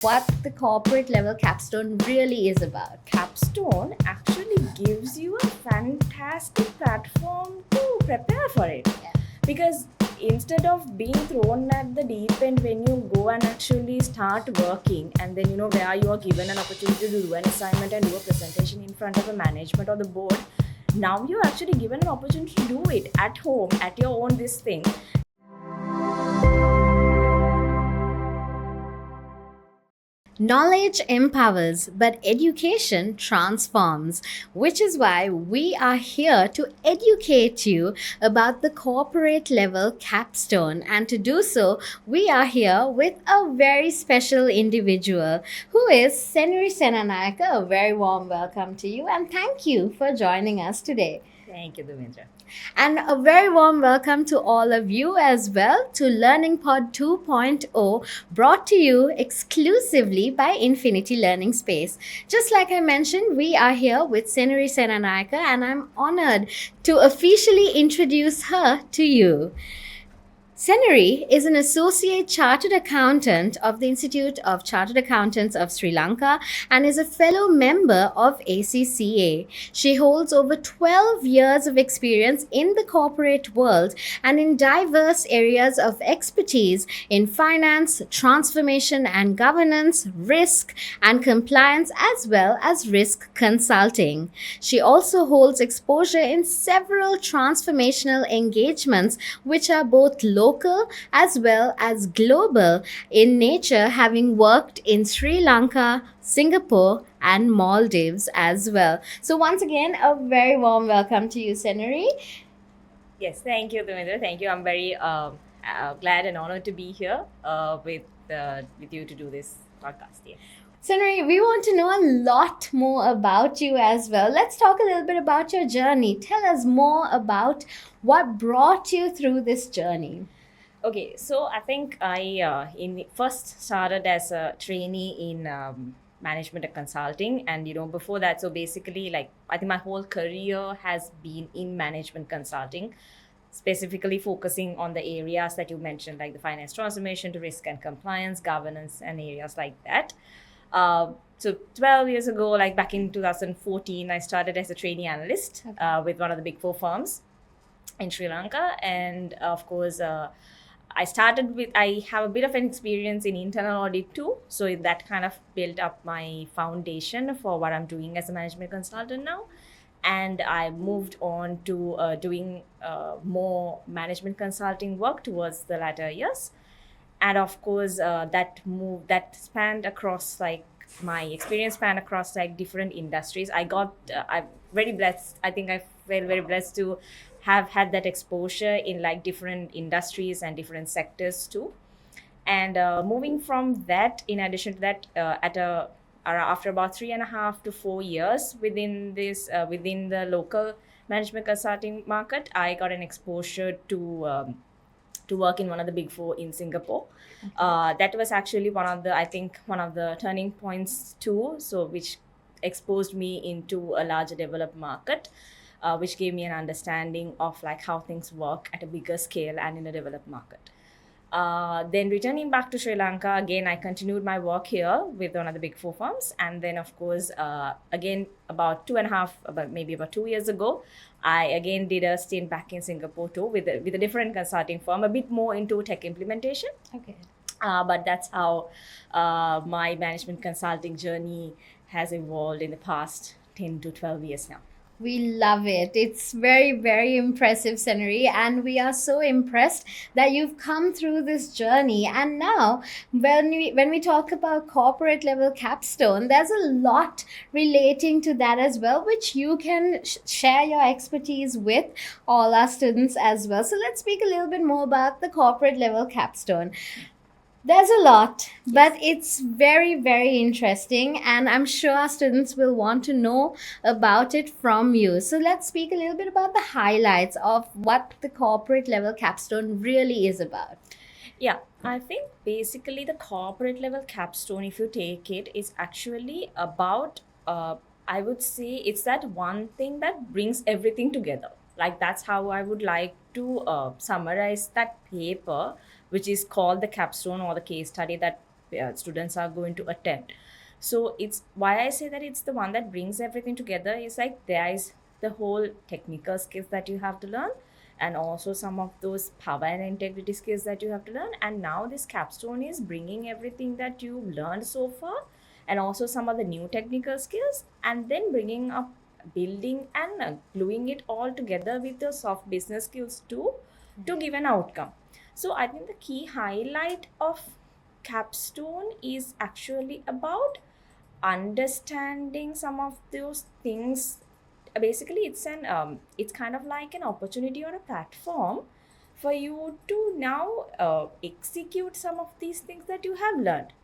what the corporate level capstone really is about. Capstone actually gives you a fantastic platform to prepare for it. Yeah. Because instead of being thrown at the deep end when you go and actually start working, and then where you are given an opportunity to do an assignment and do a presentation in front of a management or the board, now you're actually given an opportunity to do it at home at your own this thing. Knowledge empowers, but education transforms, which is why we are here to educate you about the corporate level capstone. And to do so, we are here with a very special individual who is Senuri Senanayaka. A very warm welcome to you, and thank you for joining us today. Thank you, Duvendra. And a very warm welcome to all of you as well to Learning Pod 2.0, brought to you exclusively by Infinity Learning Space. Just like I mentioned, we are here with Senuri Senanayaka, and I'm honored to officially introduce her to you. Senuri is an associate chartered accountant of the Institute of Chartered Accountants of Sri Lanka and is a fellow member of ACCA. She holds over 12 years of experience in the corporate world and in diverse areas of expertise in finance, transformation and governance, risk and compliance, as well as risk consulting. She also holds exposure in several transformational engagements, which are both local as well as global in nature, having worked in Sri Lanka, Singapore, and Maldives as well. So, once again, a very warm welcome to you, Senuri. Yes, thank you, Duvendra. Thank you. I'm very glad and honored to be here with you to do this podcast. Yes. Senuri, we want to know a lot more about you as well. Let's talk a little bit about your journey. Tell us more about what brought you through this journey. Okay, so I think I first started as a trainee in management and consulting, and before that, so basically, like I think my whole career has been in management consulting, specifically focusing on the areas that you mentioned, like the finance transformation to risk and compliance, governance, and areas like that. So 12 years ago, like back in 2014, I started as a trainee analyst with one of the big four firms in Sri Lanka, and of course. I have a bit of an experience in internal audit too. So that kind of built up my foundation for what I'm doing as a management consultant now. And I moved on to doing more management consulting work towards the latter years. And of course, that spanned across like my experience spanned across like different industries. I'm very blessed. I think I feel very blessed to have had that exposure in like different industries and different sectors too. And moving from that, in addition to that, after about 3.5 to 4 years within the local management consulting market, I got an exposure to work in one of the big four in Singapore. That was actually one of the turning points too. So which exposed me into a larger developed market, which gave me an understanding of like how things work at a bigger scale and in a developed market. Then returning back to Sri Lanka, again, I continued my work here with one of the big four firms. And then, of course, again, maybe about 2 years ago, I again did a stint back in Singapore too with a different consulting firm, a bit more into tech implementation. Okay. But that's how my management consulting journey has evolved in the past 10 to 12 years now. We love it. It's very, very impressive, Senuri. And we are so impressed that you've come through this journey. And now, when we talk about corporate level capstone, there's a lot relating to that as well, which you can share your expertise with all our students as well. So let's speak a little bit more about the corporate level capstone. There's a lot, but it's very, very interesting, and I'm sure our students will want to know about it from you. So, let's speak a little bit about the highlights of what the corporate level capstone really is about. Yeah, I think basically the corporate level capstone, if you take it, is actually about, I would say, it's that one thing that brings everything together. Like, that's how I would like to summarize that paper, which is called the capstone or the case study that students are going to attempt. So it's why I say that it's the one that brings everything together. Is like there is the whole technical skills that you have to learn, and also some of those power and integrity skills that you have to learn. And now this capstone is bringing everything that you learned so far, and also some of the new technical skills, and then bringing up building and gluing it all together with the soft business skills too, to give an outcome. So I think the key highlight of capstone is actually about understanding some of those things. Basically it's kind of like an opportunity or a platform for you to now execute some of these things that you have learned.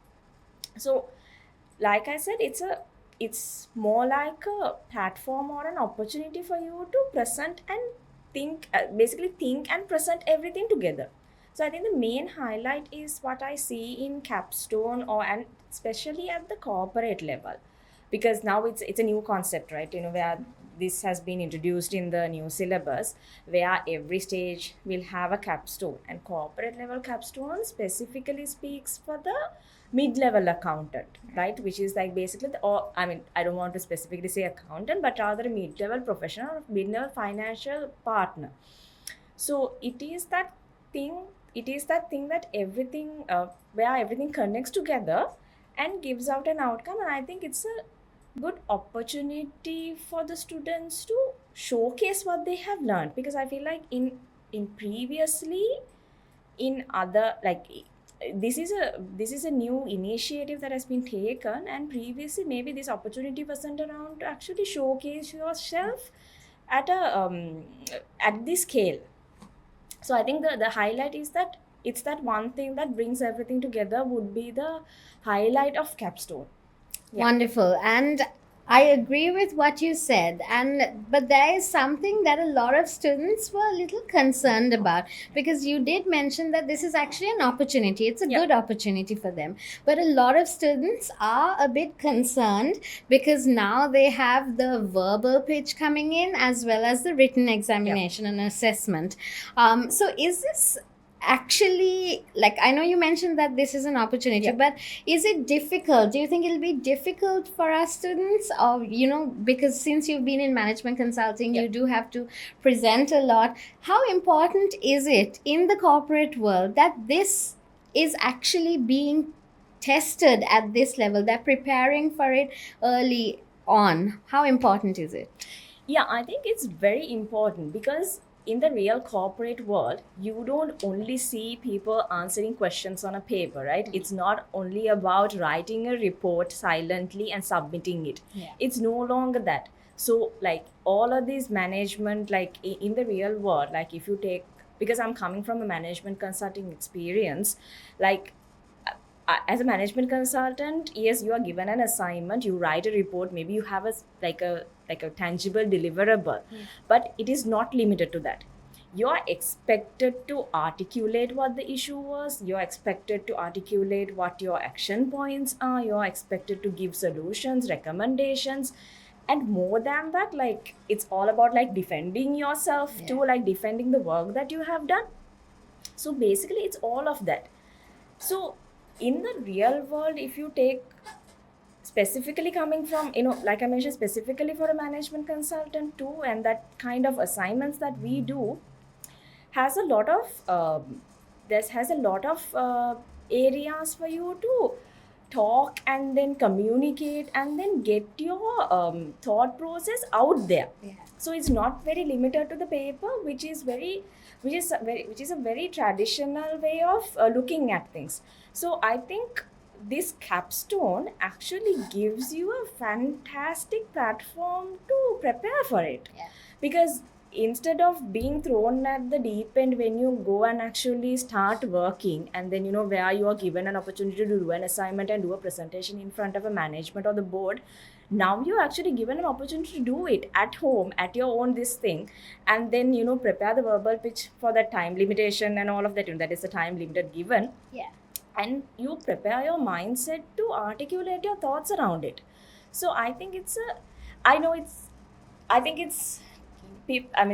So like I said, it's more like a platform or an opportunity for you to present and think, basically think and present everything together. So I think the main highlight is what I see in capstone, or and especially at the corporate level, because now it's a new concept, right? Where this has been introduced in the new syllabus, where every stage will have a capstone, and corporate level capstone specifically speaks for the mid-level accountant, right? Which is like basically or I mean, I don't want to specifically say accountant, but rather a mid-level professional or mid-level financial partner. So it is that thing that everything, where everything connects together and gives out an outcome. And I think it's a good opportunity for the students to showcase what they have learned, because I feel like in previously in other, like, this is a new initiative that has been taken, and previously maybe this opportunity wasn't around to actually showcase yourself at a at this scale. So I think the highlight is that it's that one thing that brings everything together would be the highlight of capstone. Yeah. Wonderful. And I agree with what you said. But there is something that a lot of students were a little concerned about, because you did mention that this is actually an opportunity. It's a Yeah. good opportunity for them. But a lot of students are a bit concerned because now they have the verbal pitch coming in as well as the written examination and assessment. So is this actually, like, I know you mentioned that this is an opportunity, Yeah. but is it difficult? Do you think it'll be difficult for our students? Or, because since you've been in management consulting, Yeah. you do have to present a lot. How important is it in the corporate world that this is actually being tested at this level? They're preparing for it early on. How important is it? Yeah, I think it's very important, because in the real corporate world, you don't only see people answering questions on a paper, right? It's not only about writing a report silently and submitting it. Yeah. It's no longer that. So, like, all of these management, like in the real world, like if you take, because I'm coming from a management consulting experience, like, as a management consultant, yes, you are given an assignment, you write a report, maybe you have a tangible deliverable, but it is not limited to that. You are expected to articulate what the issue was, you're expected to articulate what your action points are, you're expected to give solutions, recommendations, and more than that, like, it's all about like defending yourself too, like defending the work that you have done. So basically it's all of that. So in the real world, if you take, specifically coming from, like I mentioned, specifically for a management consultant too, and that kind of assignments that we do has a lot of this has a lot of areas for you to talk and then communicate and then get your thought process out there. Yeah. So it's not very limited to the paper, which is a very traditional way of looking at things. So I think this capstone actually gives you a fantastic platform to prepare for it. Yeah. Because instead of being thrown at the deep end when you go and actually start working, and then where you are given an opportunity to do an assignment and do a presentation in front of a management or the board, now you're actually given an opportunity to do it at home at your own this thing, and then prepare the verbal pitch for that time limitation and all of that. That is the time limited given. Yeah. And you prepare your mindset to articulate your thoughts around it. So I think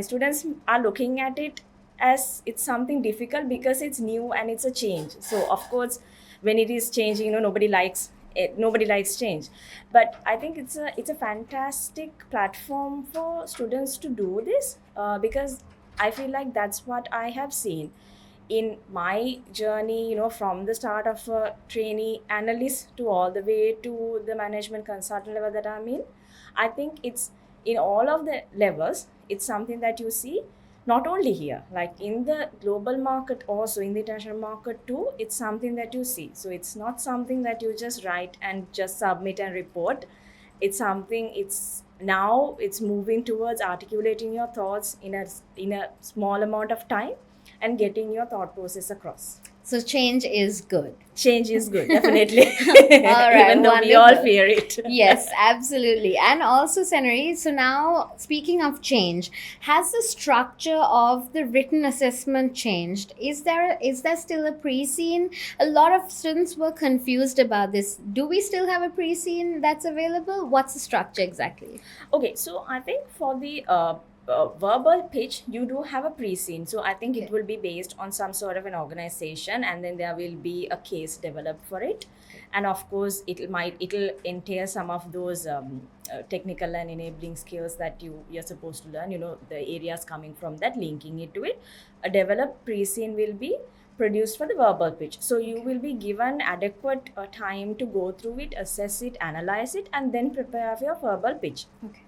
students are looking at it as it's something difficult because it's new and it's a change. So of course, when it is changing, nobody likes it, nobody likes change. But I think it's a fantastic platform for students to do this, because I feel like that's what I have seen in my journey, from the start of a trainee analyst to all the way to the management consultant level that I'm in. I think it's in all of the levels, it's something that you see not only here, like in the global market, also in the international market too. It's something that you see. So it's not something that you just write and just submit and report. It's something, it's now it's moving towards articulating your thoughts in a small amount of time and getting your thought process across. So change is good. Change is good, definitely. All right, Even though we all wonderful. fear it. Yes, absolutely. And also, Senari, so now speaking of change, has the structure of the written assessment changed? Is there still a pre-scene? A lot of students were confused about this. Do we still have a pre-scene that's available? What's the structure exactly? Okay, so I think for the verbal pitch, you do have a pre-scene. So I think it Okay. will be based on some sort of an organization, and then there will be a case developed for it. And of course, it'll entail some of those technical and enabling skills that you're supposed to learn. The areas coming from that, linking it to it. A developed pre-scene will be produced for the verbal pitch. So you will be given adequate time to go through it, assess it, analyze it, and then prepare for your verbal pitch. Okay.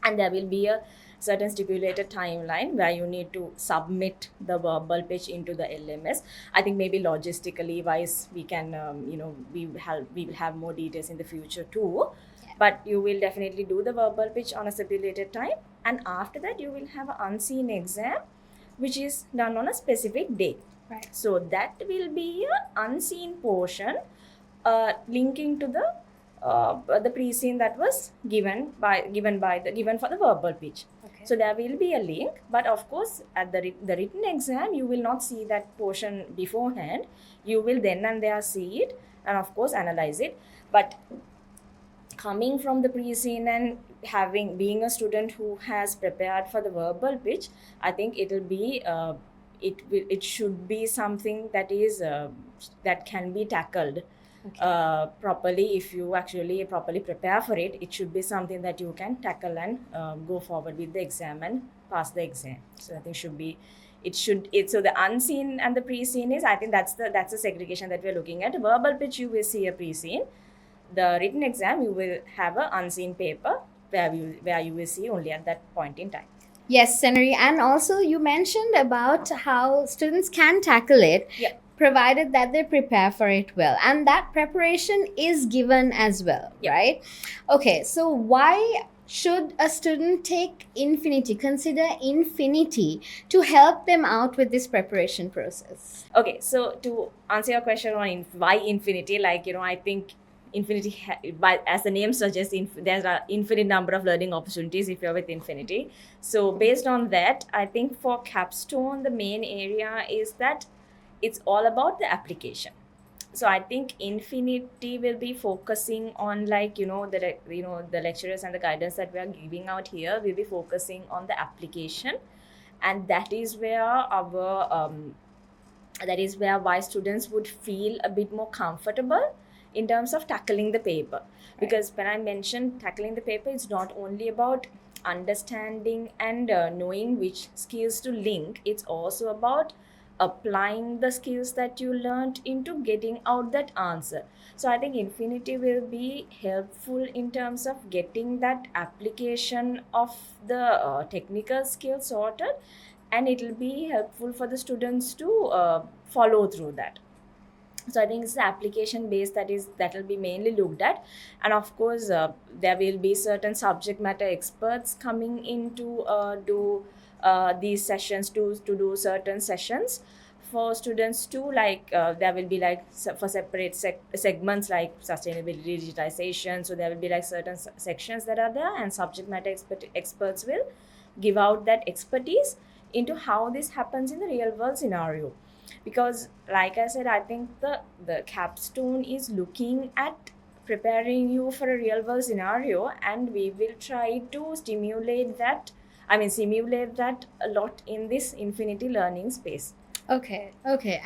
And there will be a certain stipulated timeline where you need to submit the verbal pitch into the LMS. I think maybe logistically wise, we can, we will have more details in the future too. Yeah. But you will definitely do the verbal pitch on a stipulated time, and after that, you will have an unseen exam, which is done on a specific day. Right. So that will be an unseen portion, linking to the pre-scene that was given for the verbal pitch. Okay. So there will be a link, but of course at the written exam you will not see that portion beforehand. You will then and there see it, and of course analyze it. But coming from the pre-scene and being a student who has prepared for the verbal pitch, I think it should be something that is that can be tackled. Okay. Properly. If you actually properly prepare for it, it should be something that you can tackle and go forward with the exam and pass the exam. So I think so the unseen and the pre-scene is, I think that's the segregation that we're looking at. Verbal pitch, you will see a pre-scene. The written exam, you will have a unseen paper where you will see only at that point in time. Yes, Senari. And also, you mentioned about how students can tackle it. Yeah. Provided that they prepare for it well, and that preparation is given as well. Yeah. Right? Okay, so why should a student consider Infinity to help them out with this preparation process? Okay, so to answer your question on why Infinity, I think Infinity, as the name suggests, there's an infinite number of learning opportunities if you're with Infinity. So based on that, I think for Capstone, the main area is that it's all about the application. So I think Infinity will be focusing on, the lecturers and the guidance that we are giving out here will be focusing on the application, and that is where why students would feel a bit more comfortable in terms of tackling the paper. Because when I mentioned tackling the paper, it's not only about understanding and knowing which skills to link, it's also about applying the skills that you learned into getting out that answer. So I think Infinity will be helpful in terms of getting that application of the technical skills sorted, and it will be helpful for the students to follow through that. So I think it's the application base that will be mainly looked at. And of course there will be certain subject matter experts coming in to do these sessions, to do certain sessions for students too. There will be for separate segments like sustainability, digitization. So there will be certain sections that are there, and subject matter experts will give out that expertise into how this happens in the real world scenario. Because like I said, I think the Capstone is looking at preparing you for a real world scenario, and we will try to simulate that a lot in this Infinity learning space. Okay.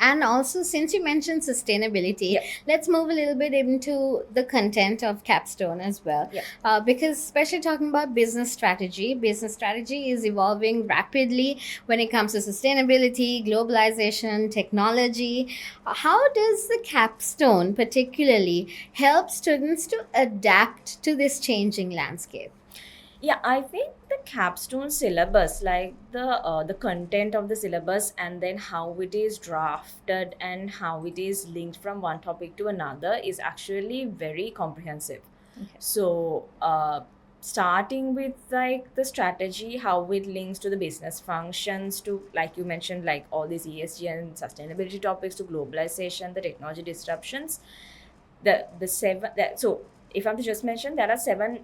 And also, since you mentioned sustainability, Yeah. let's move a little bit into the content of Capstone as well. Yeah. Because, especially talking about business strategy is evolving rapidly when it comes to sustainability, globalization, technology. How does the Capstone particularly help students to adapt to this changing landscape? Yeah, I think the capstone syllabus, like the content of the syllabus, and then how it is drafted and how it is linked from one topic to another, is actually very comprehensive. Okay. So, starting with like the strategy, how it links to the business functions, to like you mentioned, like all these ESG and sustainability topics, to globalization, the technology disruptions, the seven that so if I'm to just mention, there are seven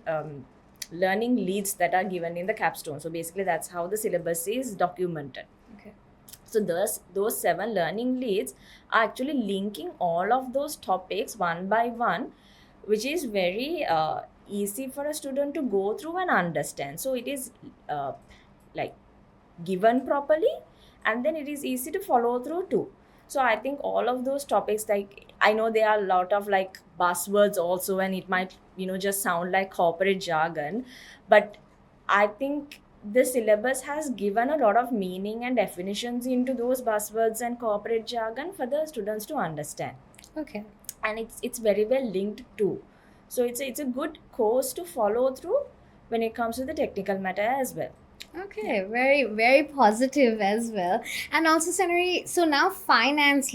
learning leads that are given in the capstone. So basically that's how the syllabus is documented. Okay. So those seven learning leads are actually linking all of those topics one by one, which is very easy for a student to go through and understand. So it is like given properly, and then it is easy to follow through too. So I think all of those topics, like I know there are a lot of like buzzwords also, and it might just sound like corporate jargon, but I think the syllabus has given a lot of meaning and definitions into those buzzwords and corporate jargon for the students to understand. Okay. And it's very well linked too. So it's a good course to follow through when it comes to the technical matter as well. Yeah. Okay, very, very positive as well. And also, Senari, so now financial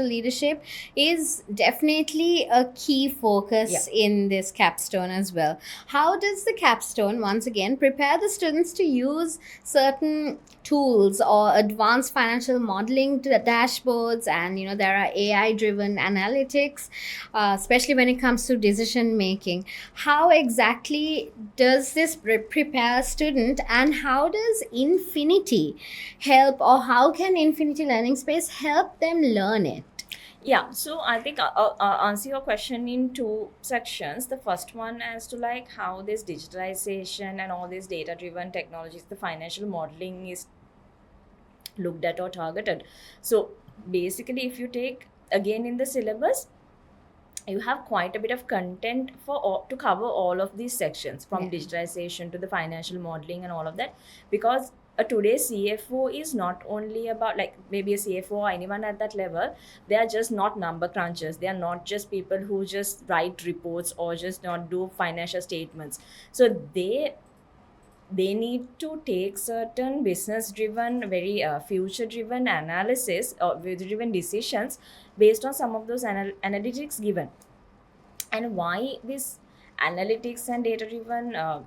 leadership is definitely a key focus in this capstone as well. How does the capstone, once again, prepare the students to use certain tools or advanced financial modeling dashboards? And, there are AI driven analytics, especially when it comes to decision making. How exactly does this prepare a student, and how does Infinity help, or how can Infinity Learning Space help them learn it? Yeah, so I think I'll answer your question in two sections. The first one as to like how this digitalization and all these data driven technologies, the financial modeling is looked at or targeted. So basically, if you take again in the syllabus, you have quite a bit of content to cover all of these sections, from digitalization to the financial modeling and all of that, because today's CFO is not only about like maybe a CFO or anyone at that level. They are just not number crunchers. They are not just people who just write reports or just not do financial statements. So they need to take certain business driven, very future driven analysis or driven decisions based on some of those analytics given. And why this analytics and data driven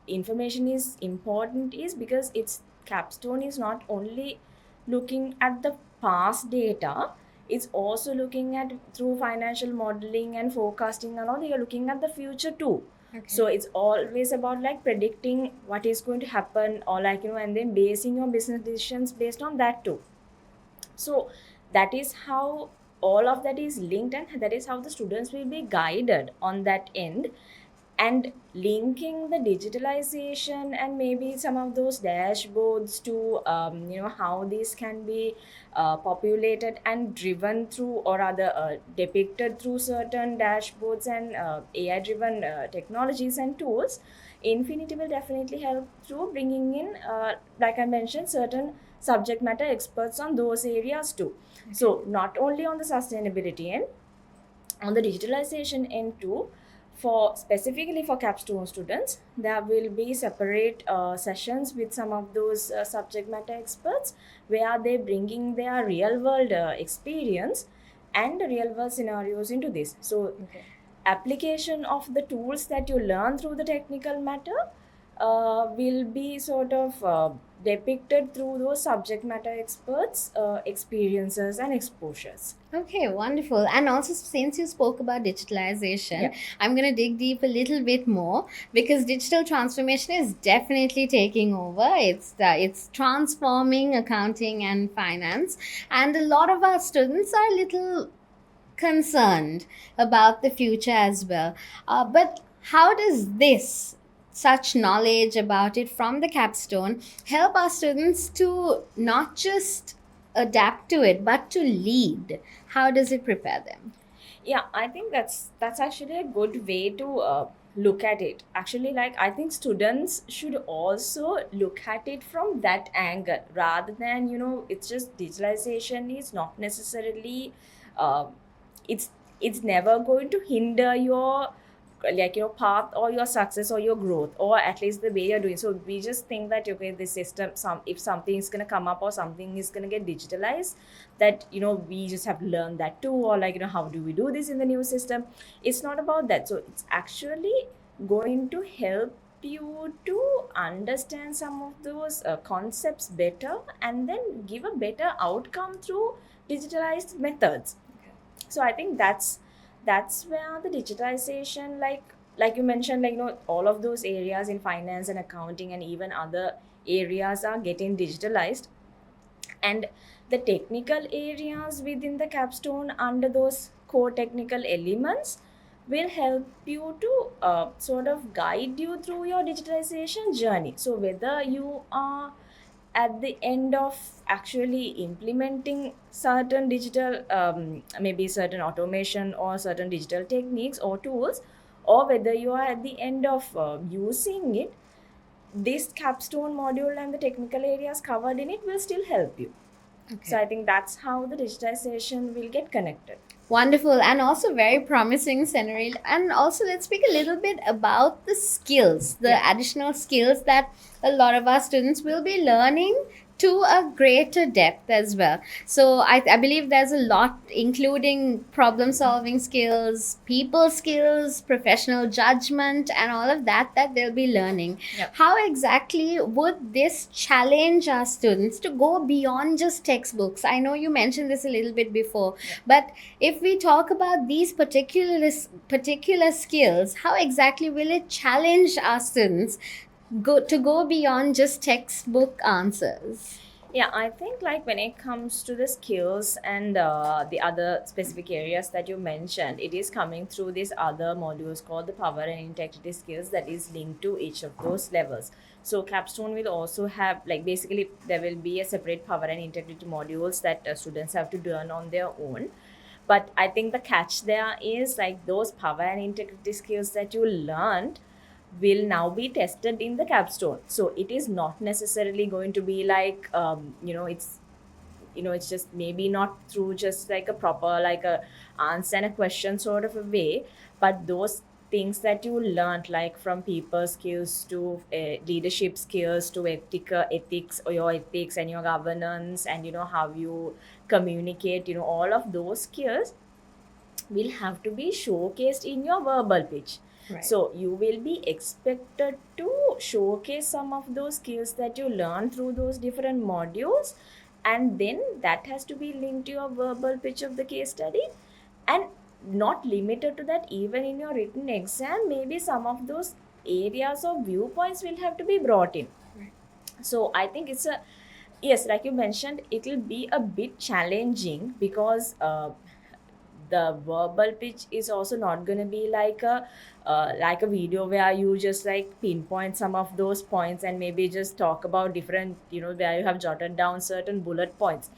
information is important is because its capstone is not only looking at the past data, it's also looking at through financial modeling and forecasting and all, you're looking at the future too. Okay. So it's always about like predicting what is going to happen, or like and then basing your business decisions based on that too. So that is how all of that is linked, and that is how the students will be guided on that end. And linking the digitalization and maybe some of those dashboards to how these can be populated and driven through, or rather depicted through certain dashboards and AI driven technologies and tools. Infinity will definitely help through bringing in like I mentioned, certain subject matter experts on those areas too. Okay. So not only on the sustainability end, on the digitalization end too, for specifically for capstone students, there will be separate sessions with some of those subject matter experts, where they bringing their real world experience and real world scenarios into this. So application of the tools that you learn through the technical matter will be sort of depicted through those subject matter experts experiences and exposures. Okay, wonderful. And also, since you spoke about digitalization, I'm going to dig deep a little bit more, because digital transformation is definitely taking over. It's transforming accounting and finance, and a lot of our students are a little concerned about the future as well. But how does such knowledge about it from the capstone help our students to not just adapt to it, but to lead. How does it prepare them? Yeah, I think that's actually a good way to look at it. Actually, like I think students should also look at it from that angle rather than, it's just digitalization is not necessarily uh, it's it's never going to hinder your, like, path or your success or your growth, or at least the way you're doing. So we just think that, okay, this system, if something is going to come up or something is going to get digitalized, that, we just have to learn that too, or like, how do we do this in the new system. It's not about that. So it's actually going to help you to understand some of those concepts better, and then give a better outcome through digitalized methods. So I think that's where the digitization, like you mentioned, like, all of those areas in finance and accounting and even other areas are getting digitalized. And the technical areas within the capstone under those core technical elements will help you to sort of guide you through your digitalization journey. So whether you are at the end of actually implementing certain digital, maybe certain automation or certain digital techniques or tools, or whether you are at the end of using it, this capstone module and the technical areas covered in it will still help you. Okay. So I think that's how the digitization will get connected. Wonderful and also very promising, Senaril. And also, let's speak a little bit about the skills, the Yeah. additional skills that a lot of our students will be learning to a greater depth as well. So, I believe there's a lot, including problem solving skills, people skills, professional judgment, and all of that, that they'll be learning. Yep. How exactly would this challenge our students to go beyond just textbooks? I know you mentioned this a little bit before, but if we talk about these particular skills, how exactly will it challenge our students to go beyond just textbook answers? Yeah, I think like when it comes to the skills and the other specific areas that you mentioned, it is coming through these other modules called the power and integrity skills that is linked to each of those levels. So capstone will also have, like, basically there will be a separate power and integrity modules that students have to learn on their own. But I think the catch there is, like, those power and integrity skills that you learned will now be tested in the capstone. So it is not necessarily going to be like, it's just maybe not through just like a proper, like a answer and a question sort of a way, but those things that you learned, like from people skills to leadership skills to ethics, or your ethics and your governance, and how you communicate, all of those skills will have to be showcased in your verbal pitch. Right. So you will be expected to showcase some of those skills that you learn through those different modules, and then that has to be linked to your verbal pitch of the case study. And not limited to that, even in your written exam, maybe some of those areas or viewpoints will have to be brought in. Right. So I think it's a, yes, like you mentioned, it will be a bit challenging because the verbal pitch is also not going to be like a video where you just like pinpoint some of those points and maybe just talk about different, where you have jotted down certain bullet points.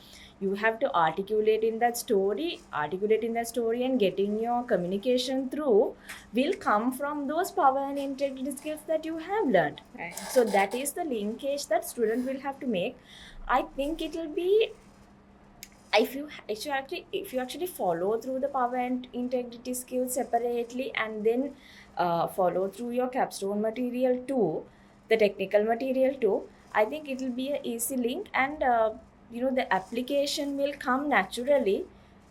You have to articulate in that story, and getting your communication through will come from those power and integrity skills that you have learned. Right. So that is the linkage that student will have to make. I think it will be, if you actually follow through the power and integrity skills separately, and then follow through your capstone material too, the technical material too, I think it will be an easy link, and the application will come naturally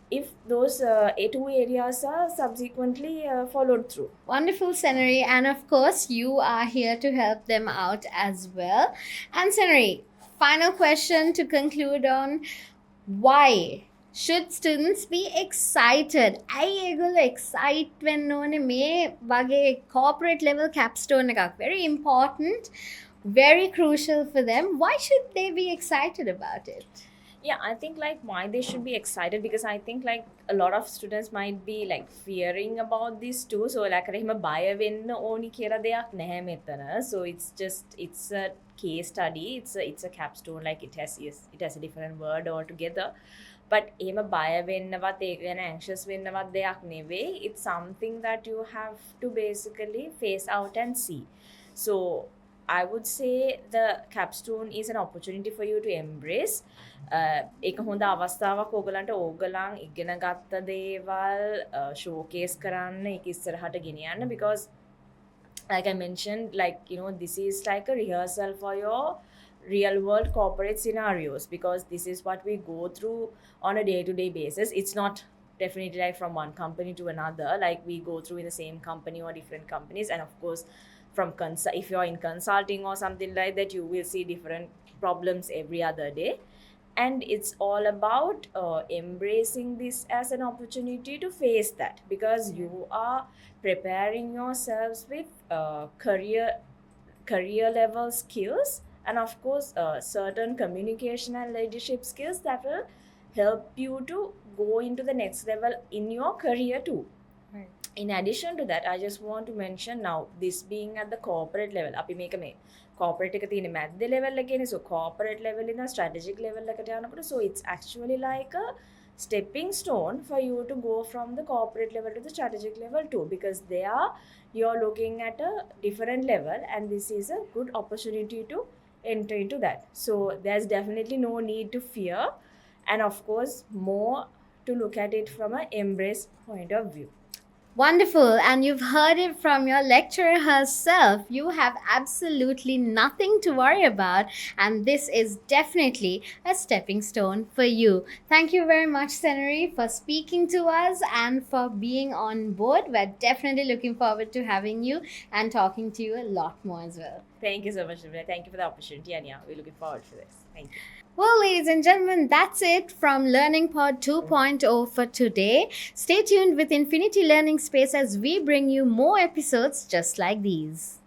if those two areas are subsequently followed through. Wonderful, Senari. And of course, you are here to help them out as well. And Senari, final question to conclude on. Why should students be excited? ඇයි ඒගොල්ලෝ excite වෙන්න ඕනේ මේ වගේ corporate level capstone එකක්? Very important, very crucial for them. Why should they be excited about it? Yeah, I think like why they should be excited, because I think like a lot of students might be like fearing about this too. So like එහෙම බය වෙන්න ඕනි කියලා දෙයක් නැහැ මෙතන. So it's a case study. It's a capstone, like it has, yes, it has a different word altogether. But එහෙම බය වෙන්නවත් ඒක ගැන anxious වෙන්නවත් දෙයක් නෙවෙයි. It's something that you have to basically face out and see. So I would say the capstone is an opportunity for you to embrace. ඒක හොඳ අවස්ථාවක් ඕගලන්ට ඕගලන් ඉගෙන ගත්ත දේවල් showcase කරන්න, ඒක ඉස්සරහට ගෙනියන්න, because like I mentioned, like, you know, this is like a rehearsal for your real world corporate scenarios, because this is what we go through on a day to day basis. It's not definitely like from one company to another, like we go through in the same company or different companies. And of course, from if you're in consulting or something like that, you will see different problems every other day. And it's all about embracing this as an opportunity to face that, because you are preparing yourselves with career level skills, and of course certain communication and leadership skills that will help you to go into the next level in your career too. Right. In addition to that, I just want to mention, now this being at the corporate level, අපි මේක මේ corporate එක තියෙන මැද්ද level එකේනේ. So corporate level ඉඳන් strategic level එකට යනකොට, so it's actually like a stepping stone for you to go from the corporate level to the strategic level too, because there you're looking at a different level, and this is a good opportunity to enter into that. So there's definitely no need to fear, and of course more to look at it from an embrace point of view. Wonderful. And you've heard it from your lecturer herself. You have absolutely nothing to worry about. And this is definitely a stepping stone for you. Thank you very much, Senari, for speaking to us and for being on board. We're definitely looking forward to having you and talking to you a lot more as well. Thank you so much, Nubia. Thank you for the opportunity, and yeah, we're looking forward to this. Thank you. Well, ladies and gentlemen, that's it from Learning Pod 2.0 for today. Stay tuned with Infinity Learning Space as we bring you more episodes just like these.